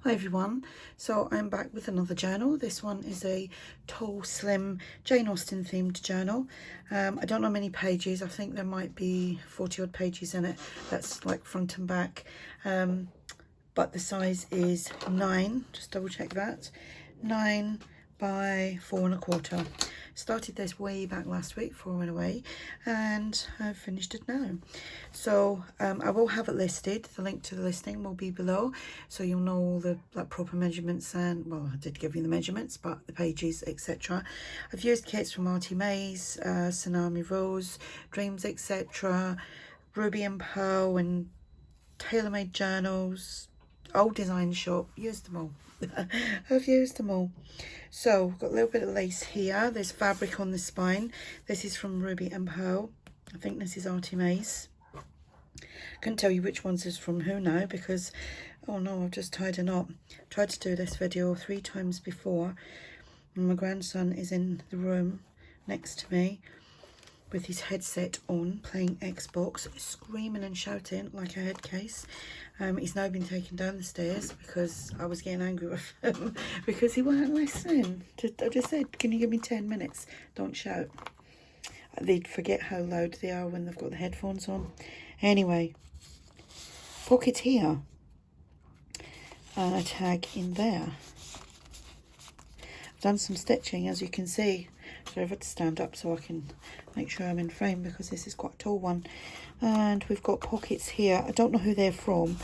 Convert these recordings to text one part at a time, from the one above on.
Hi everyone, so I'm back with another journal. This one is a tall, slim Jane Austen themed journal. I don't know many pages. I think there might be 40 odd pages in it. That's like front and back, but the size is 9, just double check that, 9 by 4 1/4. Started this way back last week before I went away, and I've finished it now. So I will have it listed. The link to the listing will be below, so you'll know all the proper measurements, and well, I did give you the measurements, but the pages, etc. I've used kits from ARTYmaze, Tsunami Rose, Dreams, etc., Ruby and Pearl, and TaylorMadeJournals, Old Design Shop. Used them all. I've used them all. So we've got a little bit of lace here. There's fabric on the spine. This is from Ruby and Pearl. I think this is ARTYmaze. Couldn't tell you which ones is from who now, because oh no, I've just tied a knot. Tried to do this video 3 times before, and my grandson is in the room next to me with his headset on, playing Xbox, screaming and shouting like a head case. He's now been taken down the stairs because I was getting angry with him because he won't listen. I just said, can you give me 10 minutes? Don't shout. They'd forget how loud they are when they've got the headphones on. Anyway, pocket here and a tag in there. I've done some stitching, as you can see. So I've had to stand up so I can make sure I'm in frame, because this is quite a tall one. And we've got pockets here. I don't know who they're from,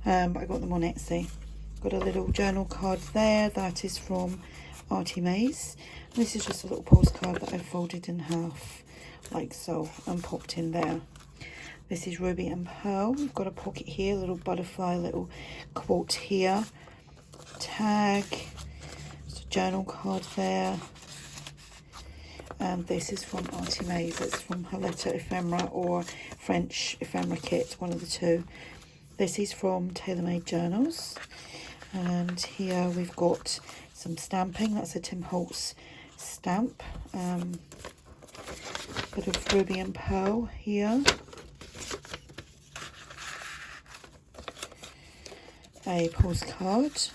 but I got them on Etsy. Got a little journal card there. That is from ARTYmaze. This is just a little postcard that I folded in half, like so, and popped in there. This is Ruby and Pearl. We've got a pocket here, a little butterfly, little quote here. Tag. Just a journal card there. And this is from ARTYmaze. It's from her letter ephemera or French ephemera kit, one of the two. This is from TaylorMadeJournals. And here we've got some stamping. That's a Tim Holtz stamp. Bit of Ruby and Pearl here. A postcard.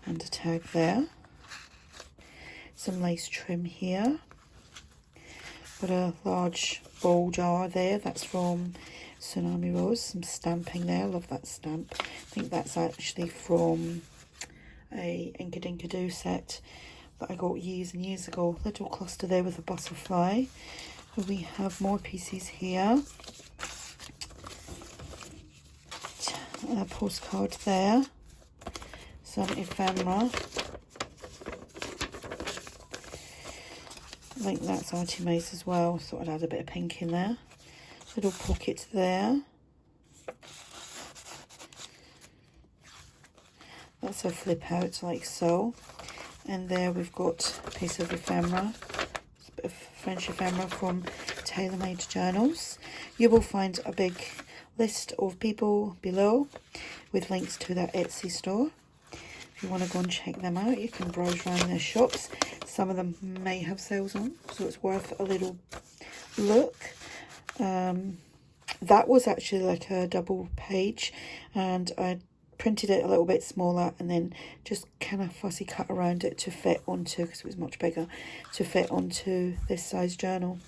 And a tag there. Some lace trim here. Got a large ball jar there. That's from Tsunami Rose. Some stamping there. Love that stamp. I think that's actually from a Inkadinkado set that I got years and years ago. Little cluster there with a butterfly. We have more pieces here. A postcard there. Some ephemera. I think that's ARTYmaze as well. Thought I'd add a bit of pink in there. Little pocket there. That's a flip out like so. And there we've got a piece of ephemera. It's a bit of French ephemera from TaylorMadeJournals. You will find a big list of people below with links to their Etsy store. If you want to go and check them out, you can browse around their shops. Some of them may have sales on, so it's worth a little look. That was actually like a double page, and I printed it a little bit smaller and then just kind of fussy cut around it to fit onto, because it was much bigger, to fit onto this size journal.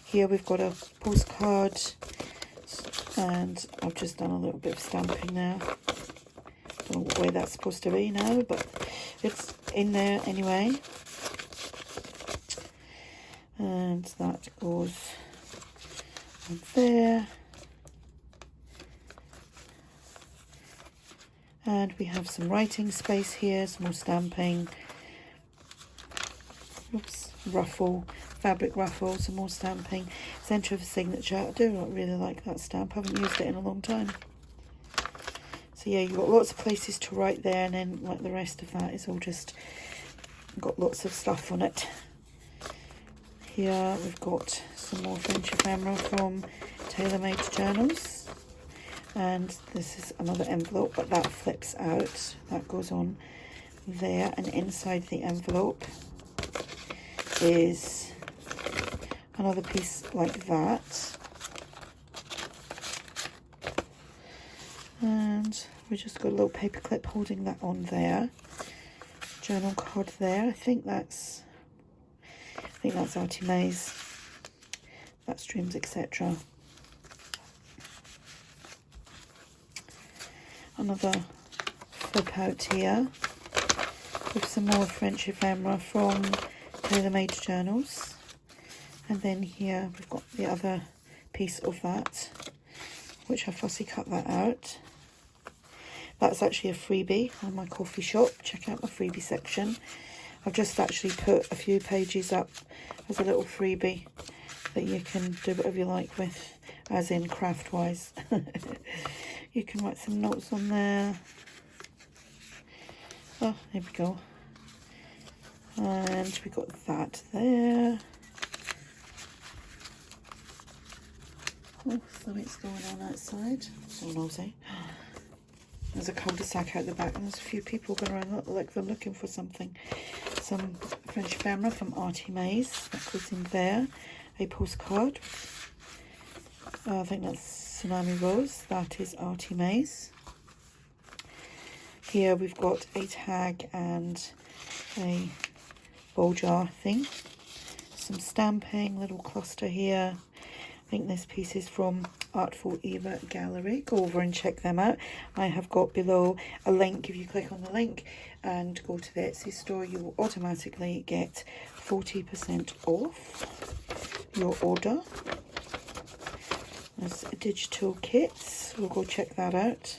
Here we've got a postcard, and I've just done a little bit of stamping there. Don't know what way that's supposed to be now, but it's in there anyway. And that goes on there. And we have some writing space here, some more stamping. Oops, ruffle, fabric ruffle, some more stamping. Centre of a signature. I do not really like that stamp. I haven't used it in a long time. So yeah, you've got lots of places to write there, and then like the rest of that is all just got lots of stuff on it. Here we've got some more French ephemera from TaylorMadeJournals, and this is another envelope, but that flips out. That goes on there, and inside the envelope is another piece like that. And We've just got a little paper clip holding that on there. Journal card there. I think that's ARTYmaze. That's Dreams, etc. Another flip out here with some more French ephemera from TaylorMadeJournals. And then here we've got the other piece of that, which I fussy cut that out. That's actually a freebie on my coffee shop. Check out my freebie section. I've just actually put a few pages up as a little freebie that you can do whatever you like with, as in craft wise. You can write some notes on there. Oh, there we go. And we got that there. Oh, something's going on outside. So nosy. There's a cul-de-sac out the back, and there's a few people going around like they're looking for something. Some French ephemera from ARTYmaze. That goes in there. A postcard. I think that's Tsunami Rose. That is ARTYmaze. Here we've got a tag and a bowl jar thing. Some stamping, little cluster here. I think this piece is from Artful Eva Gallery. Go over and check them out. I have got below a link. If you click on the link and go to the Etsy store, you will automatically get 40% off your order. There's digital kits. We'll go check that out.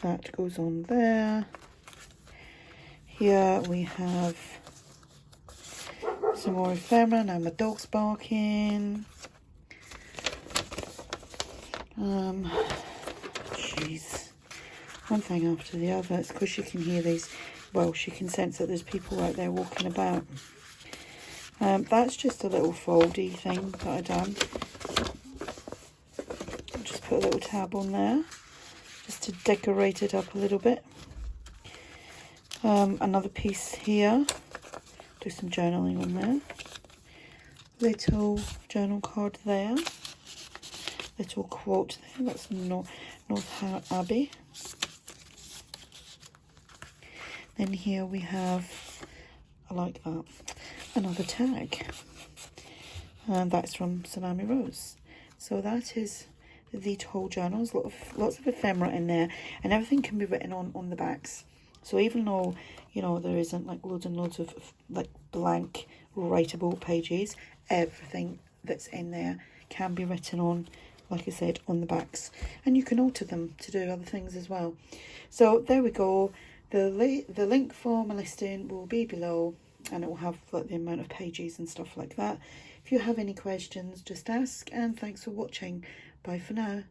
That goes on there. Here we have some more ephemera. Now my dog's barking. Jeez. One thing after the other. It's because she can hear these. Well, she can sense that there's people out there walking about. That's just a little foldy thing that I done. I'll just put a little tab on there, just to decorate it up a little bit. Another piece here. Do some journaling on there. Little journal card there. Little quote there. That's North Abbey. Then here we have, I like that, another tag. And that's from Tsunami Rose. So that is the whole journals. Lots of ephemera in there. And everything can be written on the backs. So even though, you know, there isn't like loads and loads of like blank writable pages, everything that's in there can be written on, like I said, on the backs. And you can alter them to do other things as well. So there we go. The link for my listing will be below, and it will have like the amount of pages and stuff like that. If you have any questions, just ask, and thanks for watching. Bye for now.